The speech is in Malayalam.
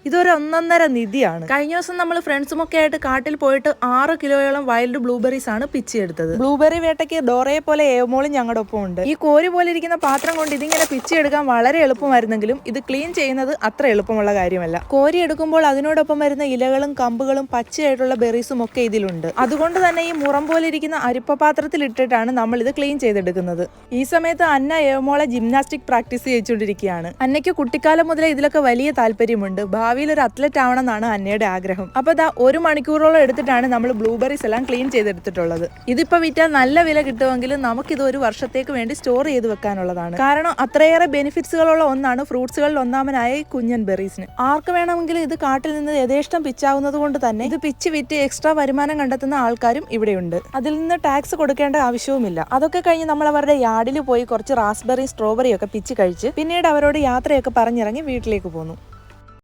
ഇതൊരു ഒന്നൊന്നര നിധിയാണ്. കഴിഞ്ഞ ദിവസം നമ്മൾ ഫ്രണ്ട്സുമൊക്കെ ആയിട്ട് കാട്ടിൽ പോയിട്ട് 6 കിലോയോളം വൈൽഡ് ബ്ലൂബെറീസ് ആണ് പിച്ചിയെടുത്തത്. ബ്ലൂബെറി വേട്ടയ്ക്ക് ഡോറയെ പോലെ ഏവമോളും ഞങ്ങളുടെ ഒപ്പം ഉണ്ട്. ഈ കോരി പോലെ ഇരിക്കുന്ന പാത്രം കൊണ്ട് ഇതിങ്ങനെ പിച്ചിയെടുക്കാൻ വളരെ എളുപ്പമായിരുന്നെങ്കിലും ഇത് ക്ലീൻ ചെയ്യുന്നത് അത്ര എളുപ്പമുള്ള കാര്യമല്ല. കോരി എടുക്കുമ്പോൾ അതിനോടൊപ്പം വരുന്ന ഇലകളും കമ്പുകളും പച്ചയായിട്ടുള്ള ബെറീസും ഒക്കെ ഇതിലുണ്ട്. അതുകൊണ്ട് തന്നെ ഈ മുറം പോലെ ഇരിക്കുന്ന അരിപ്പ പാത്രത്തിൽ ഇട്ടിട്ടാണ് നമ്മൾ ഇത് ക്ലീൻ ചെയ്തെടുക്കുന്നത്. ഈ സമയത്ത് അന്ന ഏവമോളെ ജിംനാസ്റ്റിക് പ്രാക്ടീസ് ചെയ്തുകൊണ്ടിരിക്കുകയാണ്. അന്നയ്ക്ക് കുട്ടിക്കാലം മുതലേ ഇതിലൊക്കെ വലിയ താല്പര്യമുണ്ട്. ഭാവിയിൽ ഒരു അത്ലറ്റ് ആവണമെന്നാണ് അന്നയുടെ ആഗ്രഹം. അപ്പോൾ 1 മണിക്കൂറോളം എടുത്തിട്ടാണ് നമ്മൾ ബ്ലൂബെറീസ് എല്ലാം ക്ലീൻ ചെയ്തെടുത്തിട്ടുള്ളത്. ഇതിപ്പോൾ വിറ്റാൽ നല്ല വില കിട്ടുമെങ്കിലും നമുക്കിത് ഒരു വർഷത്തേക്ക് വേണ്ടി സ്റ്റോർ ചെയ്ത് വെക്കാനുള്ളതാണ്. കാരണം അത്രയേറെ ബെനിഫിറ്റ്സുകളുള്ള ഒന്നാണ് ഫ്രൂട്ട്സുകളിൽ ഒന്നാമനായ ഈ കുഞ്ഞൻ ബെറീസിന്. ആർക്ക് വേണമെങ്കിലും ഇത് കാട്ടിൽ നിന്ന് യഥേഷ്ടം പിച്ചാവുന്നത് കൊണ്ട് തന്നെ ഇത് പിച്ച് വിറ്റ് എക്സ്ട്രാ വരുമാനം കണ്ടെത്തുന്ന ആൾക്കാരും ഇവിടെയുണ്ട്. അതിൽ നിന്ന് ടാക്സ് കൊടുക്കേണ്ട ആവശ്യവുമില്ല. അതൊക്കെ കഴിഞ്ഞ് നമ്മൾ അവരുടെ യാർഡിൽ പോയി കുറച്ച് റാസ്ബെറി സ്ട്രോബെറി ഒക്കെ പിച്ച് കഴിച്ച് പിന്നീട് അവരോട് യാത്രയൊക്കെ പറഞ്ഞിറങ്ങി വീട്ടിലേക്ക് പോന്നു.